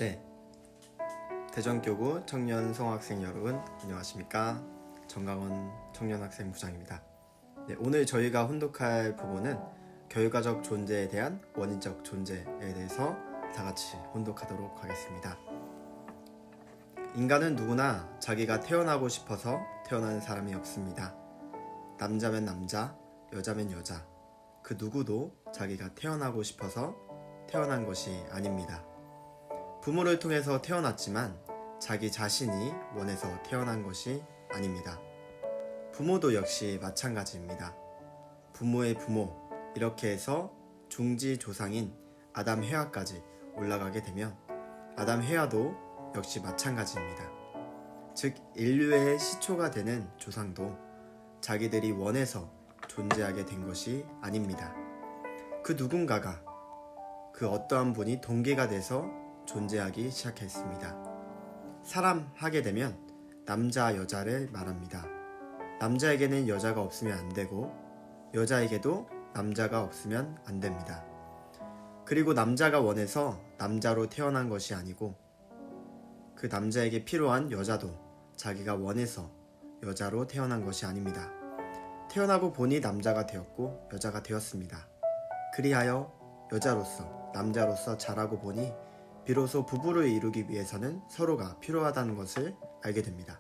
네, 대전교구 청년 성학생 여러분 안녕하십니까. 정강원 청년학생부장입니다. 네, 오늘 저희가 혼독할 부분은 결과적 존재에 대한 원인적 존재에 대해서 다같이 혼독하도록 하겠습니다. 인간은 누구나 자기가 태어나고 싶어서 태어난 사람이 없습니다. 남자면 남자, 여자면 여자, 그 누구도 자기가 태어나고 싶어서 태어난 것이 아닙니다. 부모를 통해서 태어났지만 자기 자신이 원해서 태어난 것이 아닙니다. 부모도 역시 마찬가지입니다. 부모의 부모, 이렇게 해서 중지조상인 아담 해와까지 올라가게 되면 아담 해와도 역시 마찬가지입니다. 즉 인류의 시초가 되는 조상도 자기들이 원해서 존재하게 된 것이 아닙니다. 그 누군가가, 그 어떠한 분이 동기가 돼서 존재하기 시작했습니다. 사람 하게 되면 남자, 여자를 말합니다. 남자에게는 여자가 없으면 안 되고 여자에게도 남자가 없으면 안 됩니다. 그리고 남자가 원해서 남자로 태어난 것이 아니고 그 남자에게 필요한 여자도 자기가 원해서 여자로 태어난 것이 아닙니다. 태어나고 보니 남자가 되었고 여자가 되었습니다. 그리하여 여자로서 남자로서 자라고 보니 비로소 부부를 이루기 위해서는 서로가 필요하다는 것을 알게 됩니다.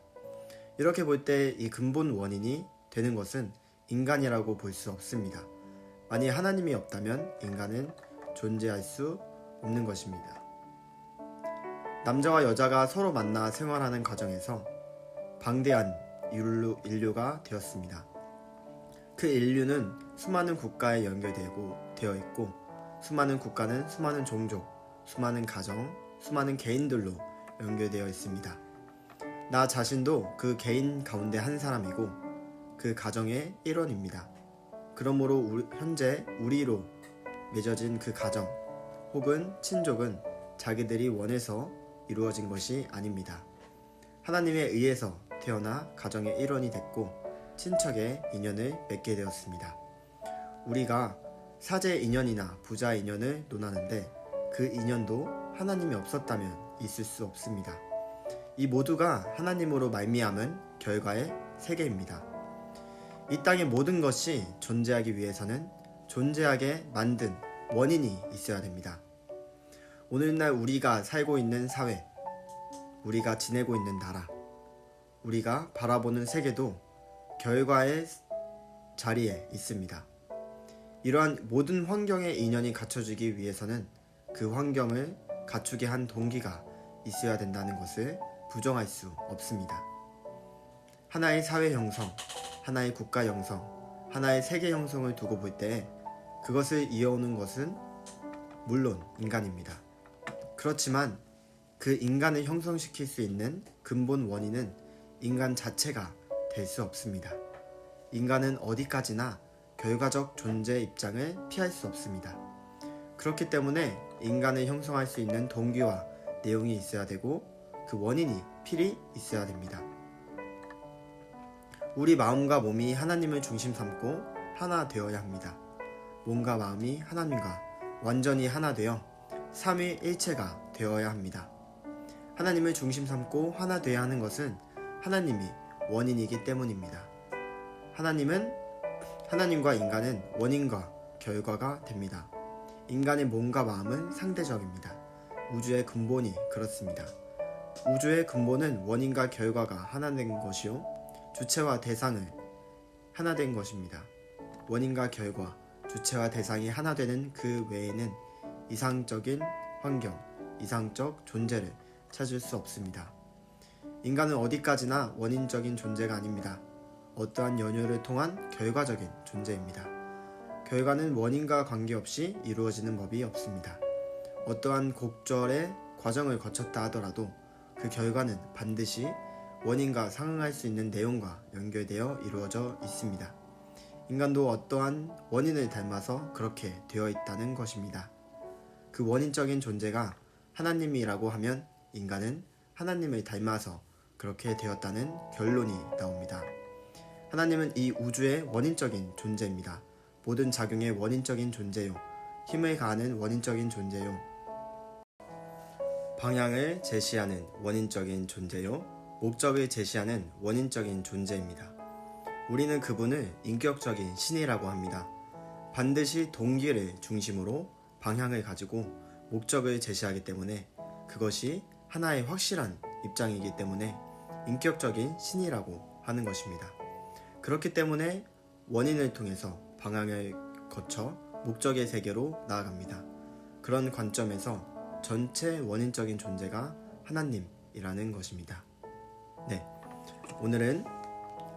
이렇게 볼 때 이 근본 원인이 되는 것은 인간이라고 볼 수 없습니다. 만약 하나님이 없다면 인간은 존재할 수 없는 것입니다. 남자와 여자가 서로 만나 생활하는 과정에서 방대한 인류가 되었습니다. 그 인류는 수많은 국가에 되어 있고 수많은 국가는 수많은 종족, 수많은 가정, 수많은 개인들로 연결되어 있습니다. 나 자신도 그 개인 가운데 한 사람이고 그 가정의 일원입니다. 그러므로 현재 우리로 맺어진 그 가정 혹은 친족은 자기들이 원해서 이루어진 것이 아닙니다. 하나님에 의해서 태어나 가정의 일원이 됐고 친척의 인연을 맺게 되었습니다. 우리가 사제 인연이나 부자 인연을 논하는데 그 인연도 하나님이 없었다면 있을 수 없습니다. 이 모두가 하나님으로 말미암은 결과의 세계입니다. 이 땅의 모든 것이 존재하기 위해서는 존재하게 만든 원인이 있어야 됩니다. 오늘날 우리가 살고 있는 사회, 우리가 지내고 있는 나라, 우리가 바라보는 세계도 결과의 자리에 있습니다. 이러한 모든 환경의 인연이 갖춰지기 위해서는 그 환경을 갖추게 한 동기가 있어야 된다는 것을 부정할 수 없습니다. 하나의 사회 형성, 하나의 국가 형성, 하나의 세계 형성을 두고 볼 때 그것을 이어오는 것은 물론 인간입니다. 그렇지만 그 인간을 형성시킬 수 있는 근본 원인은 인간 자체가 될 수 없습니다. 인간은 어디까지나 결과적 존재 입장을 피할 수 없습니다. 그렇기 때문에 인간을 형성할 수 있는 동기와 내용이 있어야 되고 그 원인이 필히 있어야 됩니다. 우리 마음과 몸이 하나님을 중심 삼고 하나 되어야 합니다. 몸과 마음이 하나님과 완전히 하나 되어 삼위일체가 되어야 합니다. 하나님을 중심 삼고 하나 되어야 하는 것은 하나님이 원인이기 때문입니다. 하나님과 인간은 원인과 결과가 됩니다. 인간의 몸과 마음은 상대적입니다. 우주의 근본이 그렇습니다. 우주의 근본은 원인과 결과가 하나 된 것이요 주체와 대상을 하나 된 것입니다. 원인과 결과, 주체와 대상이 하나 되는 그 외에는 이상적인 환경, 이상적 존재를 찾을 수 없습니다. 인간은 어디까지나 원인적인 존재가 아닙니다. 어떠한 연유를 통한 결과적인 존재입니다. 결과는 원인과 관계없이 이루어지는 법이 없습니다. 어떠한 곡절의 과정을 거쳤다 하더라도 그 결과는 반드시 원인과 상응할 수 있는 내용과 연결되어 이루어져 있습니다. 인간도 어떠한 원인을 닮아서 그렇게 되어 있다는 것입니다. 그 원인적인 존재가 하나님이라고 하면 인간은 하나님을 닮아서 그렇게 되었다는 결론이 나옵니다. 하나님은 이 우주의 원인적인 존재입니다. 모든 작용의 원인적인 존재요. 힘을 가하는 원인적인 존재요. 방향을 제시하는 원인적인 존재요, 목적을 제시하는 원인적인 존재입니다. 우리는 그분을 인격적인 신이라고 합니다. 반드시 동기를 중심으로 방향을 가지고 목적을 제시하기 때문에 그것이 하나의 확실한 입장이기 때문에 인격적인 신이라고 하는 것입니다. 그렇기 때문에 원인을 통해서 방향을 거쳐 목적의 세계로 나아갑니다. 그런 관점에서 전체 원인적인 존재가 하나님이라는 것입니다. 네, 오늘은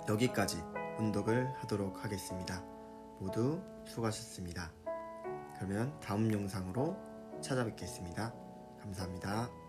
여기까지 운독을 하도록 하겠습니다. 모두 수고하셨습니다. 그러면 다음 영상으로 찾아뵙겠습니다. 감사합니다.